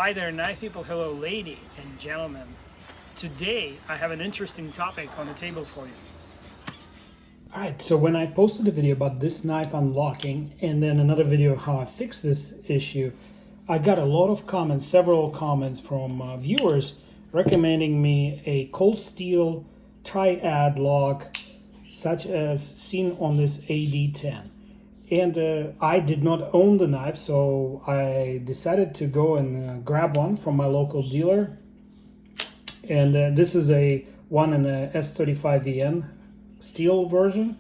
Hi there, knife people. Hello, lady and gentlemen. Today, I have an interesting topic on the table for you. Alright, so when I posted a video about this knife unlocking and then another video of how I fixed this issue, I got a lot of comments, several comments from viewers recommending me a cold steel Triad lock such as seen on this AD-10. And I did not own the knife, so I decided to go and grab one from my local dealer. And this is a one in a S35VN steel version.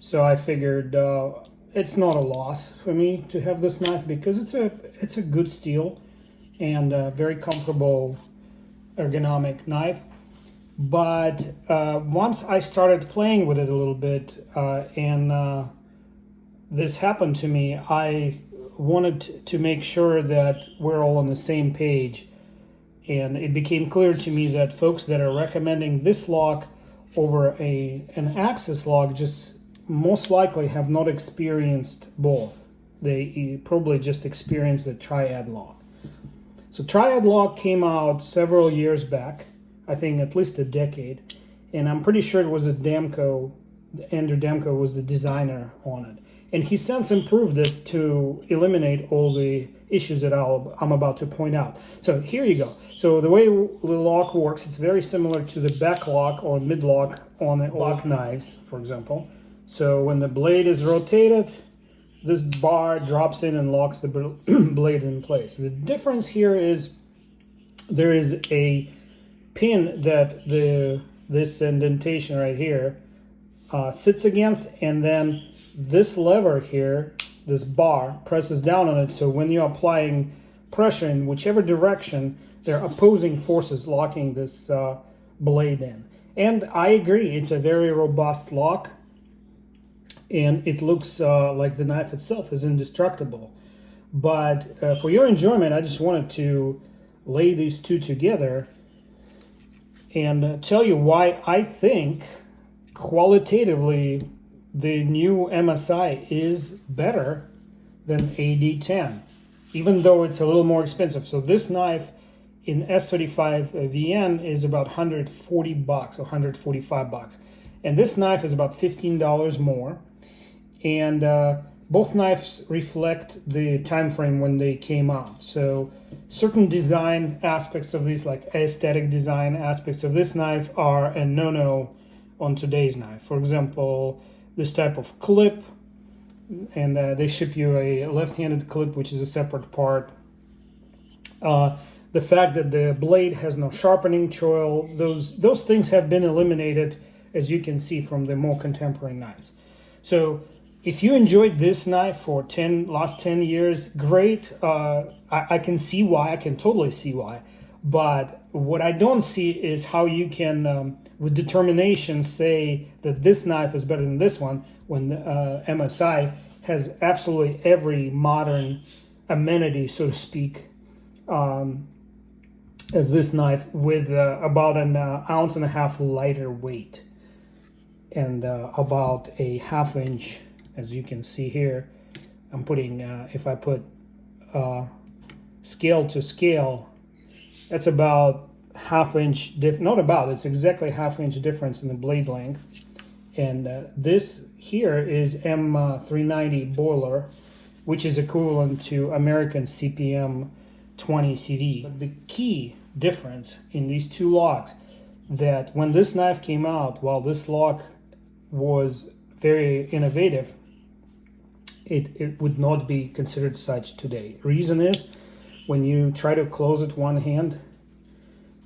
So I figured it's not a loss for me to have this knife because it's a good steel and a very comfortable ergonomic knife. But once I started playing with it a little bit and this happened to me, I wanted to make sure that we're all on the same page. And it became clear to me that folks that are recommending this lock over an Axis lock just most likely have not experienced both. They probably just experienced the Triad lock. So Triad lock came out several years back, I think at least a decade, and I'm pretty sure it was a Demko. Andrew Demko was the designer on it. And he since improved it to eliminate all the issues that I'm about to point out. So here you go. So the way the lock works, it's very similar to the back lock or mid lock on the lock knives, for example. So when the blade is rotated, this bar drops in and locks the blade in place. The difference here is there is a pin that this indentation right here sits against, and then this lever here, this bar, presses down on it. So when you're applying pressure in whichever direction, there are opposing forces locking this blade in. And I agree, it's a very robust lock, and it looks like the knife itself is indestructible. But for your enjoyment, I just wanted to lay these two together and tell you why I think qualitatively the new MSI is better than AD-10, even though it's a little more expensive. So this knife in S35VN is about 140 bucks or 145 bucks. And this knife is about $15 more. And both knives reflect the time frame when they came out. So certain design aspects of these, like aesthetic design aspects of this knife, are a no-no on today's knife. For example, this type of clip, and they ship you a left-handed clip, which is a separate part. The fact that the blade has no sharpening choil, those things have been eliminated, as you can see from the more contemporary knives. So if you enjoyed this knife for last 10 years, great. I can see why. I can totally see why. But what I don't see is how you can, with determination, say that this knife is better than this one when MSI has absolutely every modern amenity, so to speak, as this knife, with about an ounce and a half lighter weight and about a half-inch, as you can see here. I'm putting, if I put scale to scale, that's about half-inch, not about, it's exactly half-inch difference in the blade length. And this here is M390 boiler, which is equivalent to American CPM 20 CV. But the key difference in these two locks, that when this knife came out, while this lock was very innovative, it would not be considered such today. Reason is, when you try to close it one hand,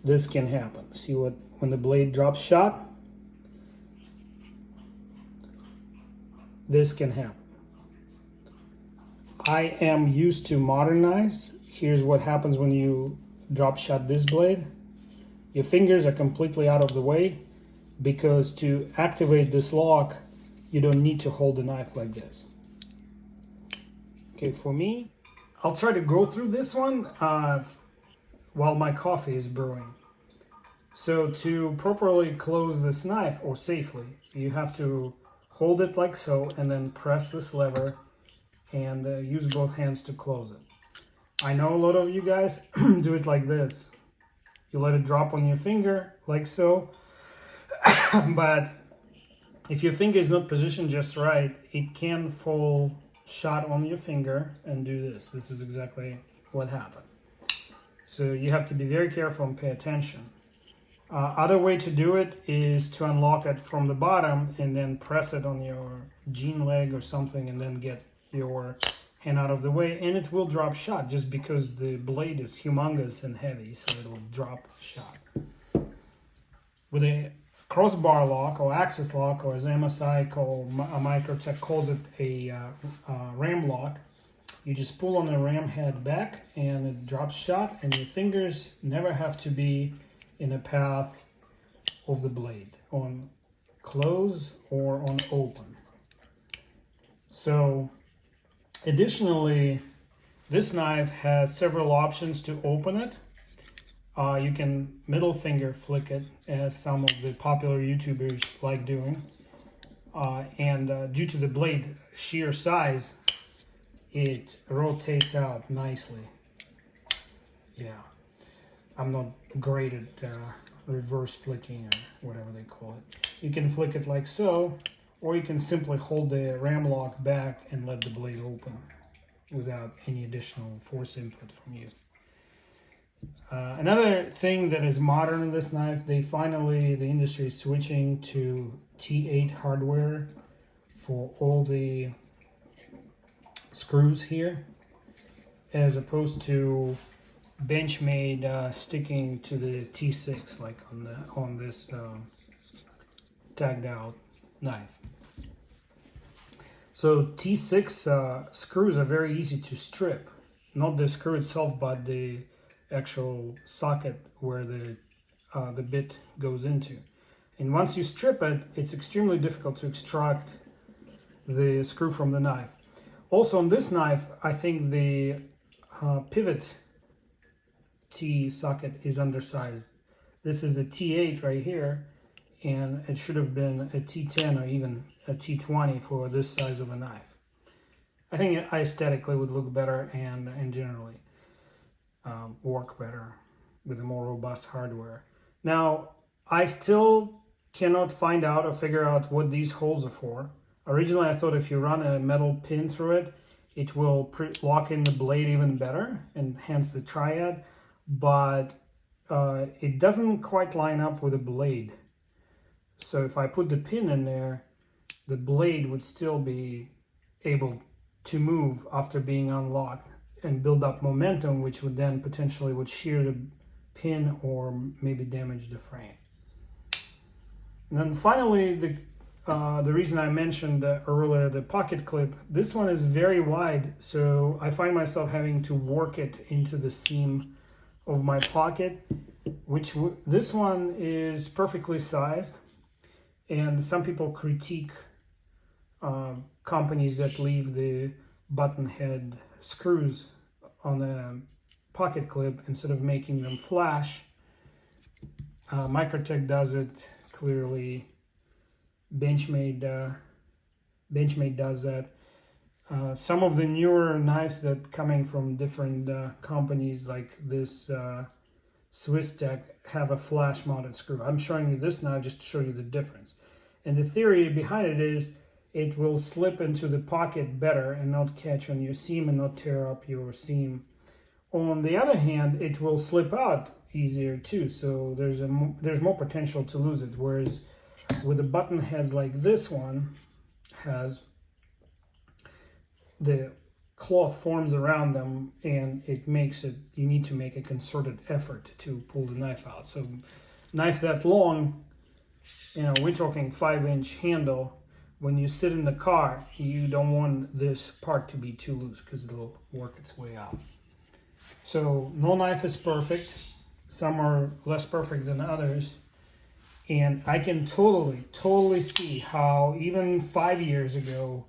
this can happen. See what, when the blade drops shot, this can happen. I am used to modern knives. Here's what happens when you drop shot this blade. Your fingers are completely out of the way, because to activate this lock, you don't need to hold the knife like this. Okay, for me, I'll try to go through this one while my coffee is brewing. So to properly close this knife, or safely, you have to hold it like so and then press this lever and use both hands to close it. I know a lot of you guys do it like this. You let it drop on your finger, like so. But if your finger is not positioned just right, it can fall shut on your finger and do this. This is exactly what happened. So you have to be very careful and pay attention. Other way to do it is to unlock it from the bottom and then press it on your jean leg or something and then get your hand out of the way, and it will drop shut just because the blade is humongous and heavy, so it will drop shut. With a crossbar lock or axis lock, or as MSI Microtech calls it, a ram lock, you just pull on the ram head back and it drops shut, and your fingers never have to be in the path of the blade on close or on open. So additionally, this knife has several options to open it. You can middle finger flick it, as some of the popular YouTubers like doing. And due to the blade sheer size, it rotates out nicely. Yeah, I'm not great at reverse flicking or whatever they call it. You can flick it like so, or you can simply hold the ram lock back and let the blade open without any additional force input from you. Another thing that is modern in this knife, the industry is switching to T8 hardware for all the screws here, as opposed to Benchmade sticking to the T6 like on this tagged out knife. So T6 screws are very easy to strip, not the screw itself, but the actual socket where the bit goes into. And once you strip it, it's extremely difficult to extract the screw from the knife. Also on this knife, I think the pivot T socket is undersized. This is a T8 right here, and it should have been a T10 or even a T20 for this size of a knife. I think it aesthetically would look better and generally work better with a more robust hardware. Now, I still cannot find out or figure out what these holes are for. Originally, I thought if you run a metal pin through it, it will lock in the blade even better, and hence the Triad, but it doesn't quite line up with the blade. So if I put the pin in there, the blade would still be able to move after being unlocked and build up momentum, which would then potentially shear the pin or maybe damage the frame. And then finally, the reason I mentioned earlier the pocket clip, this one is very wide, so I find myself having to work it into the seam of my pocket, which this one is perfectly sized. And some people critique companies that leave the button head screws on the pocket clip instead of making them flash. Microtech does it clearly. Benchmade does that. Some of the newer knives that coming from different companies, like this Swiss Tech, have a flash mounted screw. I'm showing you this knife just to show you the difference. And the theory behind it is it will slip into the pocket better and not catch on your seam and not tear up your seam. On the other hand, it will slip out easier too, so there's more potential to lose it. Whereas with the button heads like this one has, the cloth forms around them and it makes it, you need to make a concerted effort to pull the knife out. So knife that long, you know, we're talking 5-inch handle. When you sit in the car, you don't want this part to be too loose because it'll work its way out. So no knife is perfect. Some are less perfect than others. And I can totally see how even 5 years ago,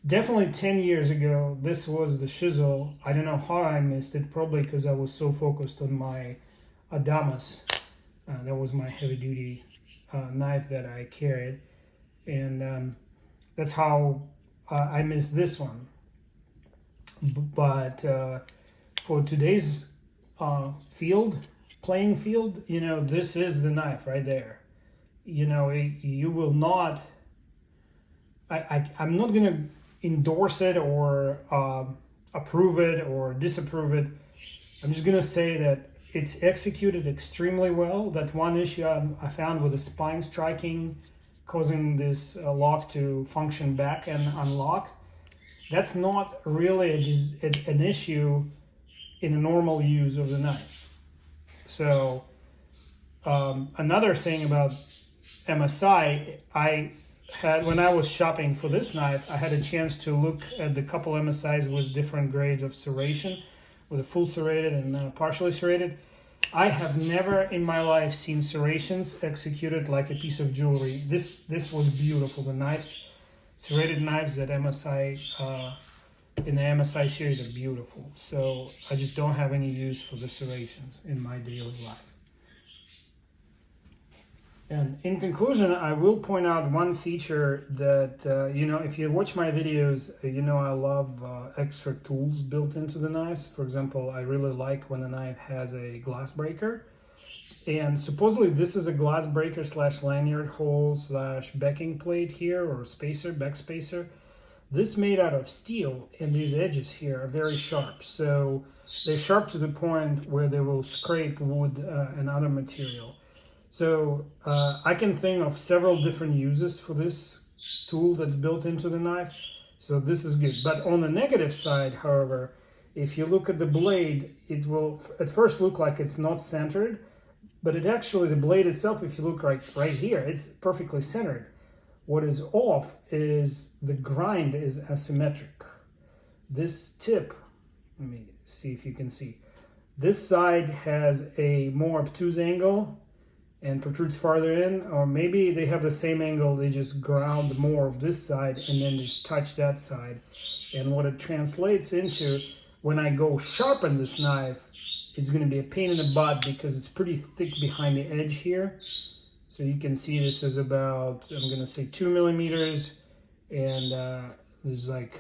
definitely 10 years ago, this was the shizzle. I don't know how I missed it, probably because I was so focused on my Adamas. That was my heavy-duty knife that I carried. And that's how I missed this one. But for today's playing field, you know, this is the knife right there. You know, you will not, I'm not gonna endorse it or approve it or disapprove it. I'm just gonna say that it's executed extremely well. That one issue I found with the spine striking causing this lock to function back and unlock, that's not really an issue in a normal use of the knife. So another thing about MSI, when I was shopping for this knife, I had a chance to look at the couple MSIs with different grades of serration, with a full serrated and partially serrated. I have never in my life seen serrations executed like a piece of jewelry. This was beautiful. The knives, serrated knives that MSI in the MSI series are beautiful. So I just don't have any use for the serrations in my daily life. And in conclusion, I will point out one feature that, you know, if you watch my videos, you know I love extra tools built into the knives. For example, I really like when a knife has a glass breaker. And supposedly this is a glass breaker / lanyard hole / backing plate here, or spacer, back spacer. This made out of steel, and these edges here are very sharp. So they're sharp to the point where they will scrape wood and other material. So I can think of several different uses for this tool that's built into the knife. So this is good. But on the negative side, however, if you look at the blade, it will at first look like it's not centered, but it actually, the blade itself, if you look right here, it's perfectly centered. What is off is the grind is asymmetric. This tip, let me see if you can see. This side has a more obtuse angle and protrudes farther in, or maybe they have the same angle, they just ground more of this side and then just touch that side. And what it translates into, when I go sharpen this knife, it's going to be a pain in the butt because it's pretty thick behind the edge here. So you can see this is about, I'm going to say 2 millimeters, and this is like,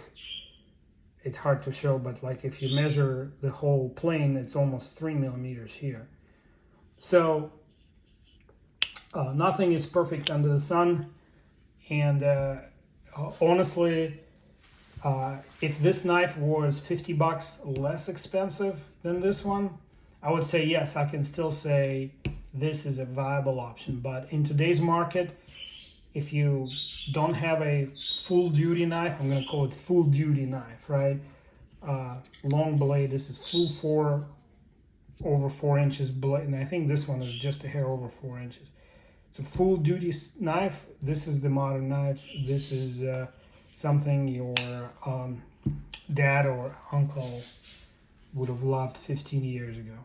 it's hard to show, but like if you measure the whole plane, it's almost 3 millimeters here. So nothing is perfect under the sun, and honestly, if this knife was $50 less expensive than this one, I would say yes, I can still say this is a viable option. But in today's market, if you don't have a full duty knife, I'm going to call it full duty knife, right? Long blade, this is full 4 over 4 inches blade, and I think this one is just a hair over 4 inches. It's a full duty knife. This is the modern knife. This is something your dad or uncle would have loved 15 years ago.